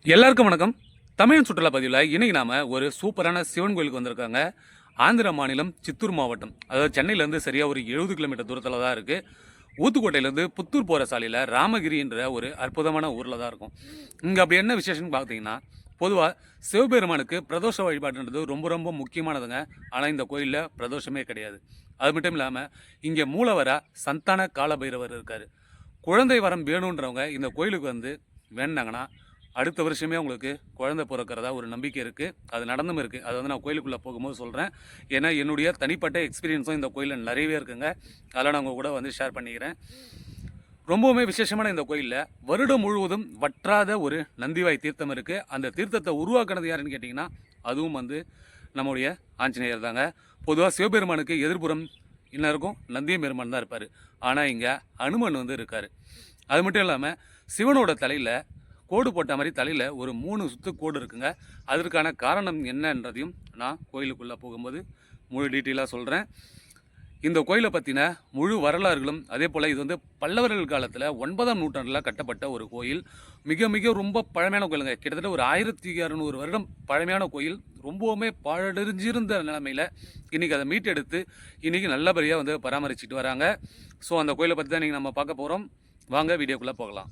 எல்லாருக்கும் வணக்கம். தமிழ் சுற்றுலா பதிவில் இன்னைக்கு நாம ஒரு சூப்பரான சிவன் கோயிலுக்கு வந்திருக்காங்க. ஆந்திர மாநிலம் சித்தூர் மாவட்டம், அதாவது சென்னையிலேருந்து சரியாக ஒரு 70 கிலோமீட்டர் தூரத்தில் தான் இருக்குது. ஊத்துக்கோட்டையிலேருந்து புத்தூர் போகிற சாலையில் ராமகிரின்ற ஒரு அற்புதமான ஊரில் தான் இருக்கும். இங்கே அப்படி என்ன விசேஷம்னு பார்த்தீங்கன்னா, பொதுவாக சிவபெருமானுக்கு பிரதோஷ வழிபாடுன்றது ரொம்ப ரொம்ப முக்கியமானதுங்க. ஆனால் இந்த கோயிலில் பிரதோஷமே கிடையாது. அது மட்டும் இல்லாமல் இங்கே மூலவராக சந்தான காலபைரவர் இருக்கார். குழந்தை வரம் வேணுன்றவங்க இந்த கோயிலுக்கு வந்து வேண்டாங்கன்னா அடுத்த வருஷமே உங்களுக்கு குழந்தை பிறக்கிறதா ஒரு நம்பிக்கை இருக்குது. அது நடந்தும் இருக்குது. அது வந்து நான் கோயிலுக்குள்ளே போகும்போது சொல்கிறேன். ஏன்னா என்னுடைய தனிப்பட்ட எக்ஸ்பீரியன்ஸும் இந்த கோயிலில் நிறையவே இருக்குங்க. அதெல்லாம் நான் உங்கள் கூட வந்து ஷேர் பண்ணிக்கிறேன். ரொம்பவுமே விசேஷமான இந்த கோயிலில் வருடம் முழுவதும் வற்றாத ஒரு நந்திவாய் தீர்த்தம் இருக்குது. அந்த தீர்த்தத்தை உருவாக்குனது யாருன்னு கேட்டிங்கன்னா, அதுவும் வந்து நம்முடைய ஆஞ்சநேயர் தாங்க. பொதுவாக சிவபெருமானுக்கு எதிர்ப்புறம் என்ன இருக்கும்? நந்திய பெருமான் தான் இருப்பார். ஆனால் இங்கே அனுமன் வந்து இருக்கார். அது மட்டும் இல்லாமல் சிவனோட தலையில் கோடு போட்ட மாதிரி தலையில் ஒரு 3 சுத்து கோடு இருக்குங்க. அதற்கான காரணம் என்னன்றதையும் நான் கோயிலுக்குள்ளே போகும்போது முழு டீட்டெயிலாக சொல்கிறேன். இந்த கோயிலை பற்றின முழு வரலாறுகளும், அதே போல் இது வந்து பல்லவர்கள் காலத்தில் 9ஆம் நூற்றாண்டில் கட்டப்பட்ட ஒரு கோயில். மிக மிக ரொம்ப பழமையான கோயிலுங்க. கிட்டத்தட்ட ஒரு 1600 வருடம் பழமையான கோயில். ரொம்பவுமே பாழடைஞ்சிருந்த நிலைமையில் இன்றைக்கி அதை மீட்டெடுத்து இன்றைக்கி நல்லபடியாக வந்து பராமரிச்சுட்டு வராங்க. ஸோ அந்த கோயிலை பற்றி தான் இன்றைக்கி நம்ம பார்க்க போகிறோம். வாங்க வீடியோக்குள்ளே போகலாம்.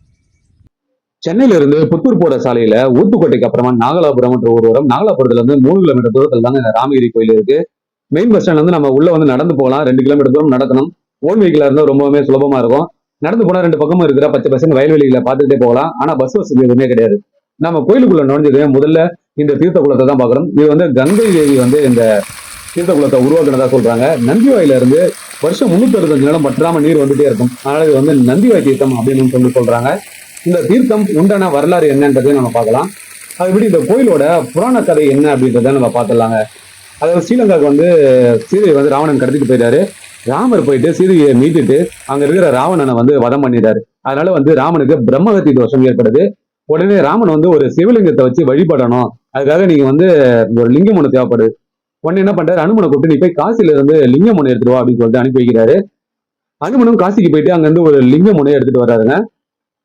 சென்னையில இருந்து புத்தூர் போற சாலையில ஊத்துக்கோட்டைக்கு அப்புறமா நாகலாபுரம் என்ற ஊர் வரும். நாகலாபுரத்துல இருந்து 3 கிலோமீட்டர் தூரத்துல தாங்க இந்த ராமகிரி கோயில் இருக்கு. மெயின் பஸ் ஸ்டாண்ட் வந்து நம்ம உள்ள வந்து நடந்து போகலாம். 2 கிலோமீட்டர் தூரம் நடக்கணும். ஓன் வெஹிக்கிளா இருந்தா ரொம்பவே சுலபமா இருக்கும். நடந்து போனா 2 பக்கமும் இருக்கிற பச்சை பசங்க வயல்வெளிகளை பார்த்துட்டே போகலாம். ஆனா பஸ் வசதி எதுவுமே கிடையாது. நம்ம கோயிலுக்குள்ள நுழைஞ்சது முதல்ல இந்த தீர்த்த குளத்தை தான் பாக்குறோம். இது வந்து கங்கை தேவி வந்து இந்த தீர்த்த குளத்தை உருவாக்குனதா சொல்றாங்க. நந்திவாயில இருந்து வருஷம் 365 நிலம் பற்றாம நீர் வந்துட்டே இருக்கும். அதனால இது வந்து நந்திவாய் தீர்த்தம் அப்படின்னு சொல்லி சொல்றாங்க. இந்த தீர்த்தம் உண்டான வரலாறு என்னன்றதையும் நம்ம பார்க்கலாம். அதுபடி இந்த கோயிலோட புராண கதை என்ன அப்படின்றத நம்ம பார்த்துடலாங்க. அதாவது ஸ்ரீலங்காவுக்கு வந்து சீதையை வந்து ராவணன் கடத்திட்டு போயிட்டாரு. ராமர் போயிட்டு சீதையை மீட்டுட்டு அங்க இருக்கிற ராவணனை வந்து வதம் பண்ணிட்டாரு. அதனால வந்து ராமனுக்கு பிரம்மகத்தி தோஷம் ஏற்படுது. உடனே ராமன் வந்து ஒரு சிவலிங்கத்தை வச்சு வழிபடணும், அதுக்காக நீங்க வந்து ஒரு லிங்கம் ஒண்ணு தேவைப்படுது. உடனே என்ன பண்றாரு, அனுமனை கூப்பிட்டு நீ போய் காசில இருந்து லிங்கம் ஒண்ணு எடுத்துட்டு வா அப்படின்னு சொல்லிட்டு அனுப்பி வைக்கிறாரு. அனுமனும் காசிக்கு போயிட்டு அங்க இருந்து ஒரு லிங்கம் ஒண்ணு எடுத்துட்டு வர்றாருங்க.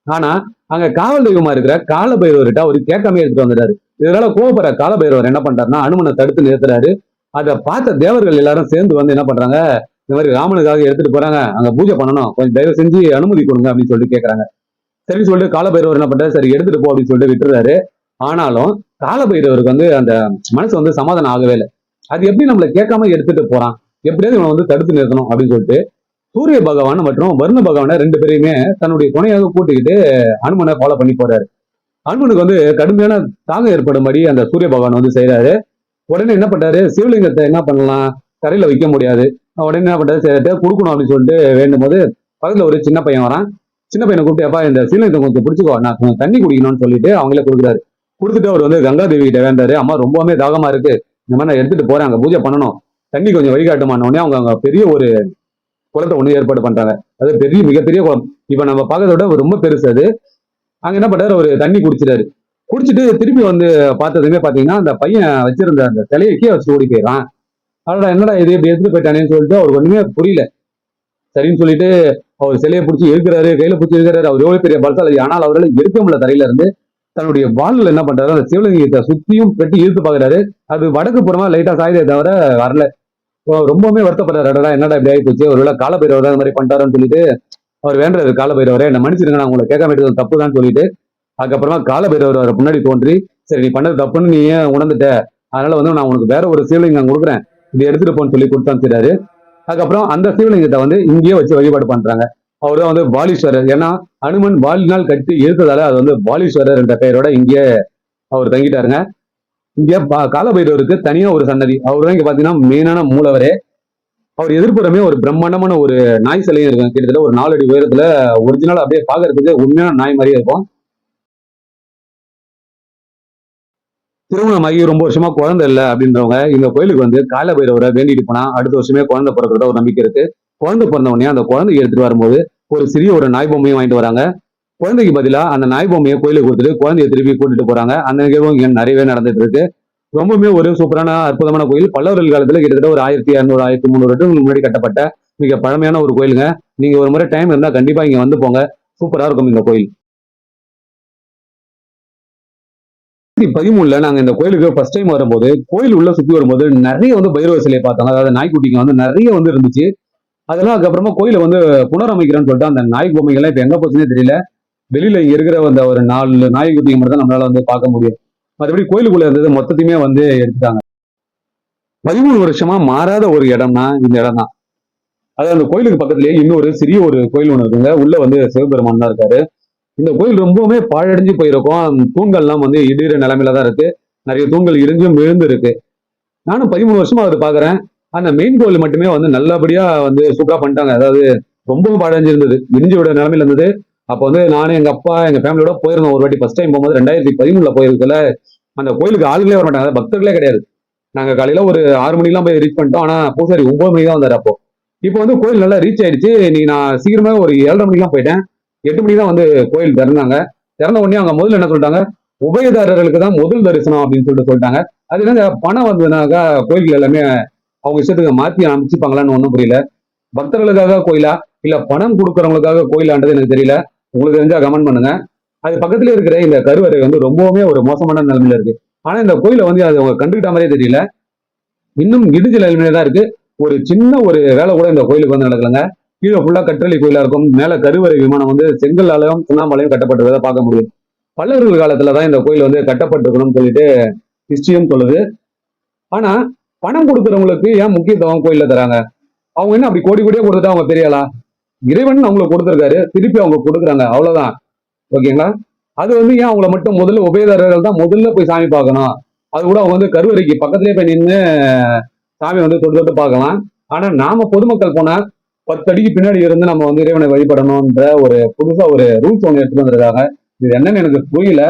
ஆனா அங்க காவல் தெய்வமா இருக்கிற காலபைரவர்கிட்ட அவரு கேட்காம எடுத்துட்டு வந்துட்டாரு. இதனால கோபப்படுற காலபைரவர் என்ன பண்றாருன்னா அனுமனை தடுத்து நிறுத்துறாரு. அதை பார்த்த தேவர்கள் எல்லாரும் சேர்ந்து வந்து என்ன பண்றாங்க, இந்த மாதிரி ராமனுக்காக எடுத்துட்டு போறாங்க, அங்க பூஜை பண்ணணும், கொஞ்சம் தயவு செஞ்சு அனுமதி கொடுங்க அப்படின்னு சொல்லிட்டு கேட்கறாங்க. சரி சொல்லிட்டு காலபைரவர் என்ன பண்றாரு, சரி எடுத்துட்டு போ அப்படின்னு சொல்லிட்டு விட்டுறாரு. ஆனாலும் காலபைரவருக்கு வந்து அந்த மனசு வந்து சமாதானம் ஆகவே இல்லை. அது எப்படி நம்மளை கேட்காம எடுத்துட்டு போறான், எப்படியாவது இவனை வந்து தடுத்து நிறுத்தணும் அப்படின்னு சொல்லிட்டு சூரிய பகவான் மற்றும் வருண பகவான 2 பேரையுமே தன்னுடைய துணையாக கூட்டிக்கிட்டு அனுமனை ஃபாலோ பண்ணி போறாரு. அனுமனுக்கு வந்து கடுமையான தாகம் ஏற்படும்படி அந்த சூரிய பகவான் வந்து செய்யறாரு. உடனே என்ன பண்றாரு, சிவலிங்கத்தை என்ன பண்ணலாம், தரையில வைக்க முடியாது. உடனே என்ன பண்றாரு, கொடுக்கணும் அப்படின்னு சொல்லிட்டு வேண்டும் போது பக்கத்துல ஒரு சின்ன பையன் வரான். சின்ன பையனை கூப்பிட்டு, அப்பா இந்த சிவலிங்கத்தை கொஞ்சம் பிடிச்சிக்கோ, நான் கொஞ்சம் தண்ணி குடிக்கணும்னு சொல்லிட்டு அவங்களே கொடுக்குறாரு. கொடுத்துட்டு அவர் வந்து கங்காதேவி கிட்ட வேண்டாரு, அம்மா ரொம்பவுமே தாகமா இருக்கு, இந்த மாதிரி நான் எடுத்துட்டு போறேன், அங்க பூஜை பண்ணணும், தண்ணி கொஞ்சம் வழிகாட்டுமான உடனே அவங்க அங்க பெரிய ஒரு குளத்தை ஒண்ணு ஏற்பாடு பண்றாங்க. அது பெரிய மிகப்பெரிய குளம். இப்ப நம்ம பார்க்கறத விட ரொம்ப பெருசு அது. அங்க என்ன பண்றாரு, ஒரு தண்ணி குடிச்சிட்டாரு. குடிச்சிட்டு திருப்பி வந்து பார்த்ததுமே பாத்தீங்கன்னா அந்த பையன் வச்சிருந்த அந்த சிலையை கீழே வச்சு ஓடி போயிடறான். அதோட என்னடா இது இப்படி எடுத்துட்டு போயிட்டானேன்னு சொல்லிட்டு அவருக்கு ஒண்ணுமே புரியல. சரின்னு சொல்லிட்டு அவர் சிலையை பிடிச்சி இருக்கிறாரு, கையில பிடிச்சி இருக்கிறாரு. அவர் எவ்வளவு பெரிய பலசாலி, ஆனால் அவரால் இருக்க முடியல தரையில இருந்து. தன்னுடைய வாழ்ல என்ன பண்றாரு, அந்த சிவலிங்கத்தை சுத்தியும் பெட்டி இழுத்து பாக்குறாரு. அது வடக்கு புறமா லைட்டா சாயுதே தவிர வரல. ரொம்பவுமே வருத்தப்படுறாரு, என்னடா இப்படி ஆகி போச்சு, ஒருவேளை காலபைரவர் தான் இந்த மாதிரி பண்ணிட்டாருன்னு சொல்லிட்டு அவர் வேண்டது, காலபைரவரை என்ன மன்னிச்சிருங்க, நான் உங்களை கேட்காம எடுத்தது தப்பு தான் சொல்லிட்டு அதுக்கப்புறமா காலபைரவர் அவரை முன்னாடி தோன்றி, சரி நீ பண்ணது தப்புன்னு நீ ஏன் உணர்ந்துட்ட, அதனால வந்து நான் உனக்கு வேற ஒரு சிவலிங்கம் கொடுக்குறேன், இதை எடுத்துட்டு போன்னு சொல்லி கொடுத்து அனுப்பிச்சிட்டாரு. அதுக்கப்புறம் அந்த சிவலிங்கத்தை வந்து இங்கேயே வச்சு வழிபாடு பண்றாங்க. அவர் தான் வந்து பாலீஸ்வரர். ஏன்னா அனுமன் வாலினால் கட்டி இழுத்ததால அது வந்து பாலீஸ்வரர் என்ற பெயரோட இங்கே அவர் தங்கிட்டாருங்க. இங்க காலபைரவருக்கு தனியா ஒரு சன்னதி. அவர் தான் இங்க பாத்தீங்கன்னா மெயினான மூலவரே. அவர் எதிர்ப்புறமே ஒரு பிரம்மாண்டமான ஒரு நாய் சிலையும் இருக்கும். கிட்டத்தட்ட ஒரு 4 அடி உயரத்துல ஒரிஜினல் அப்படியே பாக்குறதுக்கு உண்மையான நாய் மாதிரியே இருக்கும். திருமணமாகி ரொம்ப வருஷமா குழந்தை இல்லை அப்படின்றவங்க இந்த கோயிலுக்கு வந்து காலபைரவரை வேண்டிட்டு போனா அடுத்த வருஷமே குழந்தை பிறக்கிறத ஒரு நம்பிக்கை இருக்கு. குழந்தை பிறந்த உடனே அந்த குழந்தையை எடுத்துட்டு வரும்போது ஒரு சிறிய ஒரு நாய் பொம்மையும் வாங்கிட்டு வராங்க. குழந்தைக்கு பதிலா அந்த நாய் பொம்மையை கோயிலுக்கு கொடுத்துட்டு குழந்தைய திருப்பி கூட்டிட்டு போறாங்க. அந்த நிகழ்வும் இங்க நிறையவே நடந்துட்டு இருக்கு. ரொம்பவுமே ஒரு சூப்பரான அற்புதமான கோயில். பல்லவர்கள் காலத்துல கிட்டத்தட்ட ஒரு 1200 1300 வருடங்களுக்கு முன்னாடி கட்டப்பட்ட மிக பழமையான ஒரு கோயிலுங்க. நீங்க ஒரு முறை டைம் இருந்தா கண்டிப்பா இங்க வந்து போங்க. சூப்பரா இருக்கும் இந்த கோயில். 2013 நாங்க இந்த கோயிலுக்கு ஃபர்ஸ்ட் டைம் வரும்போது, கோயில் உள்ள சுத்தி வரும்போது நிறைய வந்து பைரவர் சிலையை பார்த்தோங்க. அதாவது நாய்க்குட்டிங்க வந்து நிறைய வந்து இருந்துச்சு. அதெல்லாம் அதுக்கப்புறமா கோயிலை வந்து புனரமைக்கிறேன்னு சொல்லிட்டு அந்த நாய் பொம்மைகள்லாம் இப்ப எங்க போச்சுன்னே தெரியல. வெளியில இங்க இருக்கிற அந்த ஒரு 4 நாய்க்குட்டிங்க மட்டும் தான் நம்மளால வந்து பார்க்க முடியும். மற்றபடி கோயிலுக்குள்ள இருந்தது மொத்தத்தையுமே வந்து எடுத்துட்டாங்க. 13 வருஷமா மாறாத ஒரு இடம்னா இந்த இடம் தான். அதாவது அந்த கோயிலுக்கு பக்கத்துலயே இன்னொரு சிறிய ஒரு கோயில் ஒண்ணு இருக்குங்க. உள்ள வந்து சிவபெருமான் தான் இருக்காரு. இந்த கோயில் ரொம்பவுமே பாழடைஞ்சு போயிருக்கும். தூண்கள்லாம் வந்து இடிகிற நிலைமையில தான் இருக்கு. நிறைய தூண்கள் இடிஞ்சும் விழுந்து இருக்கு. நானும் 13 வருஷமா அதை பாக்குறேன். அந்த மெயின் கோயில் மட்டுமே வந்து நல்லபடியா வந்து சூப்பரா பண்ணிட்டாங்க. அதாவது ரொம்பவும் பாழடைஞ்சு இருந்தது. இடிஞ்சு விட நிலைமையில இருந்தது. அப்ப வந்து நானும் எங்க அப்பா எங்க ஃபேமிலியோட போயிருந்தோம் ஒரு வாட்டி ஃபர்ஸ்ட் டைம் போகும்போது 2013 போயிருக்கல. அந்த கோயிலுக்கு ஆளுங்களே வர மாட்டாங்க. பக்தர்களே கிடையாது. நாங்க காலையில ஒரு 6 மணிக்கெல்லாம் போய் ரீச் பண்ணிட்டோம். ஆனா பூசாரி 9 மணிக்கு தான் வந்தாரு அப்போ. இப்போ வந்து கோயில் நல்லா ரீச் ஆயிடுச்சு. நான் சீக்கிரமே ஒரு 7:30 மணிக்கெல்லாம் போயிட்டேன். 8 மணிக்கு தான் வந்து கோயில் திறந்தாங்க. திறந்த உடனே அவங்க முதல்ல என்ன சொல்லிட்டாங்க, உபயதாரர்களுக்கு தான் முதல் தரிசனம் அப்படின்னு சொல்லிட்டாங்க. அது என்னங்க பணம் வந்ததுனாக்கா கோயில்கள் எல்லாமே அவங்க இஷ்டத்துக்கு மாத்தி அமைச்சுப்பாங்களான்னு ஒன்றும் புரியல. பக்தர்களுக்காக கோயிலா இல்ல பணம் கொடுக்கறவங்களுக்காக கோயிலான்றது எனக்கு தெரியல. உங்களுக்கு தெரிஞ்சா கமெண்ட் பண்ணுங்க. அது பக்கத்துல இருக்கிற இந்த கருவறை வந்து ரொம்பவுமே ஒரு மோசமான நிலைமையில இருக்கு. ஆனா இந்த கோயிலை வந்து அது அவங்க கண்டுகிட்ட மாதிரியே தெரியல. இன்னும் இடிஞ்ச நிலைமையில தான் இருக்கு. ஒரு சின்ன ஒரு வேலை கூட இந்த கோயிலுக்கு வந்து நடக்கலங்க. கீழே ஃபுல்லா கற்றளி கோயிலா இருக்கும். மேல கருவறை விமானம் வந்து செங்கல்லாலையும் சுண்ணாம்பாலையும் கட்டப்பட்டதை பார்க்க முடியும். பல்லவர்கள் காலத்துல தான் இந்த கோயில் வந்து கட்டப்பட்டிருக்கணும்னு சொல்லிட்டு ஹிஸ்டரியும் சொல்லுது. ஆனா பணம் கொடுக்கறவங்களுக்கு ஏன் முக்கியத்துவம் கோயில்ல தராங்க? அவங்க என்ன அப்படி கோடி கோடியா கொடுத்துட்டா அவங்க பெரியாளா? இறைவன் அவங்களுக்கு கொடுத்திருக்காரு, திருப்பி அவங்க கொடுக்குறாங்க, அவ்வளவுதான். ஓகேங்களா? அது வந்து ஏன் அவங்கள மட்டும் முதல்ல உபயதாரர்கள் தான் முதல்ல போய் சாமி பார்க்கணும்? அது கூட அவங்க வந்து கருவறைக்கு பக்கத்திலே போய் நின்று சாமி வந்து தொட்டு தொட்டு பார்க்கலாம். ஆனா நாம பொதுமக்கள் போனா 10 அடிக்கு பின்னாடி இருந்து நம்ம வந்து இறைவனை வழிபடணும்ன்ற ஒரு புதுசா ஒரு ரூல்ஸ் ஒன்று எடுத்துட்டு வந்திருக்காங்க. இது என்னன்னு எனக்கு புரியல.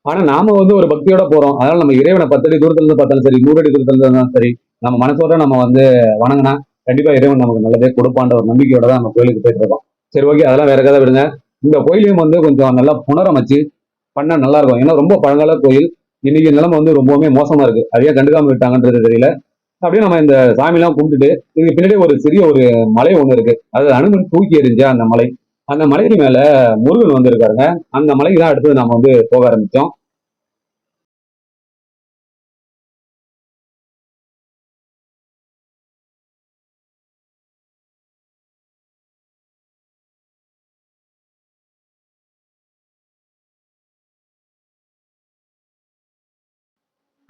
ஆனா நாம வந்து ஒரு பக்தியோட போறோம். அதனால நம்ம இறைவனை 10 அடி தூரத்துல இருந்து பார்த்தாலும் சரி, 100 அடி தூரத்துல இருந்தாலும் சரி, நம்ம மனசோட நம்ம வந்து வணங்கினா கண்டிப்பா இறைவன் நமக்கு நல்லதே கொடுப்பான்ற ஒரு நம்பிக்கையோட தான் நம்ம கோயிலுக்கு போயிட்டு இருக்கோம். சரி, ஓகே, அதெல்லாம் வேற கதை விடுங்க. இந்த கோயிலையும் வந்து கொஞ்சம் நல்லா புனரமைச்சு பண்ணா நல்லா இருக்கும். ஏன்னா ரொம்ப பழங்கால கோயில். இன்னைக்கு நிலைமை வந்து ரொம்பவுமே மோசமா இருக்கு. அதையே கண்டுக்காம விட்டாங்கன்றது தெரியல. அப்படியே நம்ம இந்த சாமிலாம் கும்பிட்டுட்டு இதுக்கு பின்னாடி ஒரு சிறிய ஒரு மலை ஒண்ணு இருக்கு. அது அனுமன் தூக்கி எறிஞ்ச அந்த மலை. அந்த மலைக்கு மேல முருகன் வந்து இருக்காருங்க. அந்த மலைக்கு தான் அடுத்தது நம்ம வந்து போக ஆரம்பிச்சோம்.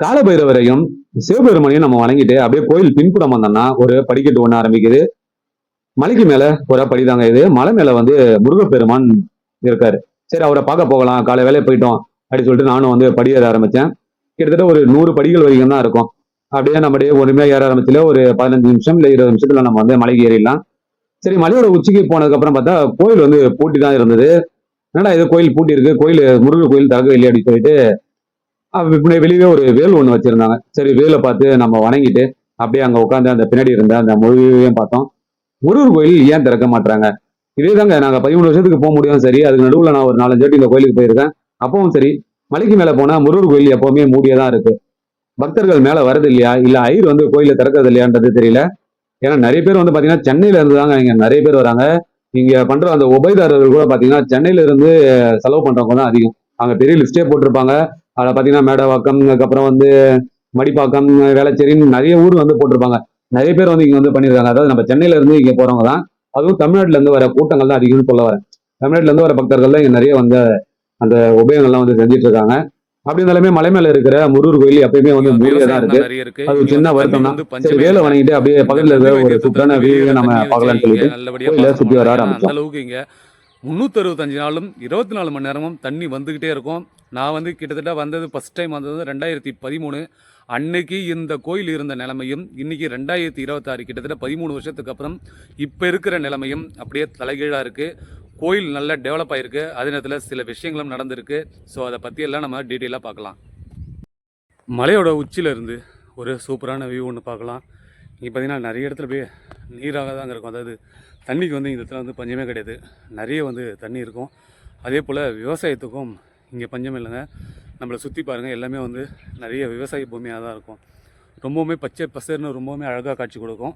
காலபைரவரையும் சிவபெருமனையும் நம்ம வணங்கிட்டு அப்படியே கோயில் பின்புறம் வந்தோம்னா ஒரு படிக்கட்டு ஒண்ணு ஆரம்பிக்குது. மலைக்கு மேல ஒரு படிதாங்க இது. மலை மேல வந்து முருகப்பெருமான் இருக்காரு. சரி, அவரை பார்க்க போகலாம், காலை வேலையை போயிட்டோம் அப்படின்னு சொல்லிட்டு நானும் வந்து படி ஏற ஆரம்பிச்சேன். கிட்டத்தட்ட ஒரு 100 படிகள் வரைக்கும் தான் இருக்கும். அப்படியே நம்ம அப்படியே பொறுமையா ஏற ஆரம்பிச்சுல ஒரு 15 நிமிஷம் இல்ல 20 நிமிஷத்துல நம்ம வந்து மலைக்கு ஏறிடலாம். சரி, மலையோட உச்சிக்கு போனதுக்கு அப்புறம் பார்த்தா கோயில் வந்து பூட்டி தான் இருந்தது. என்னடா இது கோயில் பூட்டி இருக்கு, கோயில் முருகர் கோயில் திறக்க இல்லையா அப்படின்னு சொல்லிட்டு வெளியே ஒரு வேல் ஒண்ணு வச்சிருந்தாங்க. சரி, வேலை பார்த்து நம்ம வணங்கிட்டு அப்படியே அங்க உட்காந்து அந்த பின்னாடி இருந்த அந்த முருகையும் பார்த்தோம். முருகர் கோயில் ஏன் திறக்க மாட்டாங்க? இதே தாங்க நாங்க 13 வருஷத்துக்கு போக முடியும். சரி, அதுக்கு நடுவுல நான் ஒரு 4-5 வாட்டி இந்த கோயிலுக்கு போயிருக்கேன். அப்பவும் சரி, மலைக்கு மேல போனா முருகர் கோயில் எப்பவுமே மூடியதான் இருக்கு. பக்தர்கள் மேல வரது இல்லையா இல்ல ஐயர் வந்து கோயில திறக்கிறது இல்லையான்றது தெரியல. ஏன்னா நிறைய பேர் வந்து பாத்தீங்கன்னா சென்னையில இருந்து தாங்க இங்க நிறைய பேர் வராங்க. இங்க பண்ற அந்த உபயதாரர்கள் கூட பாத்தீங்கன்னா சென்னையில இருந்து செலவு பண்றவங்க தான் அதிகம். அங்க பெரிய லிஸ்டே போட்டிருப்பாங்க. அதுல பாத்தீங்கன்னா மேடவாக்கம், அதுக்கப்புறம் வந்து மடிப்பாக்கம், வேளச்சேரின்னு நிறைய ஊர் வந்து போட்டிருப்பாங்க. நிறைய பேர் வந்து இங்க வந்து பண்ணியிருக்காங்க. அதாவது நம்ம சென்னையில இருந்து இங்க போறவங்க தான். அதுவும் தமிழ்நாட்டுல இருந்து வர கூட்டங்கள் தான் அதிகம்னு சொல்ல வரேன். தமிழ்நாட்டுல இருந்து வர பக்தர்கள் தான் இங்க நிறைய வந்து அந்த உபயங்கள்லாம் வந்து செஞ்சுட்டு இருக்காங்க. அப்படி இருந்தாலுமே மலை மேல இருக்கிற முருகர் கோயில் எப்பயுமே வந்து மூடியா தான் இருக்கு. நிறைய இருக்கு. அது ஒரு இங்க சின்ன வந்து தண்ணி வருத்தம் தான். வந்து சரி, பஞ்சமே வேலை இல்லை. வணங்கிட்டு அப்படியே இந்த பக்கத்துல கங்கை இருக்கிற ஒரு வைத்திய சூப்பரான திட்டத்துக்கு வியூவை நம்ம தண்ணி வச்சு பார்க்கலாம்னு இங்க சொல்லிட்டு நல்லபடியா கோயில பாசனம் சுத்தி வர பண்ணலாம். ஏன்னா அந்த ஆரம்பிச்சோம். அளவுக்கு இங்க 365 நாளும் 24 மணி நேரமும் தண்ணி வந்துகிட்டே இருக்கும். நான் வந்து கிட்டத்தட்ட வந்தது ஃபர்ஸ்ட் டைம் வந்தது 2013. அன்னைக்கு இந்த கோயில் இருந்த நிலைமையும் இன்னைக்கு 2026 கிட்டத்தட்ட 13 வருஷத்துக்கு அப்புறம் இப்போ இருக்கிற நிலைமையும் அப்படியே தலைகீழாக இருக்குது. கோயில் நல்லா டெவலப் ஆகிருக்கு. அதே நேரத்தில் சில விஷயங்களும் நடந்திருக்கு. ஸோ அதை பற்றியெல்லாம் நம்ம டீட்டெயிலாக பார்க்கலாம். மலையோட உச்சியில் இருந்து ஒரு சூப்பரான வியூ ஒன்று பார்க்கலாம். இங்கே பார்த்தீங்கன்னா நிறைய இடத்துல போய் நீராக தாங்க இருக்கும். அதாவது தண்ணிக்கு வந்து இந்த இடத்துல வந்து பஞ்சமே கிடையாது. நிறைய வந்து தண்ணி இருக்கும். அதே போல் விவசாயத்துக்கும் இங்கே பஞ்சம் இல்லைங்க. நம்மளை சுற்றி பாருங்கள், எல்லாமே வந்து நிறைய விவசாய பூமியாக தான் இருக்கும். ரொம்பவுமே பச்சை பசேர்னு ரொம்பவுமே அழகாக காட்சி கொடுக்கும்.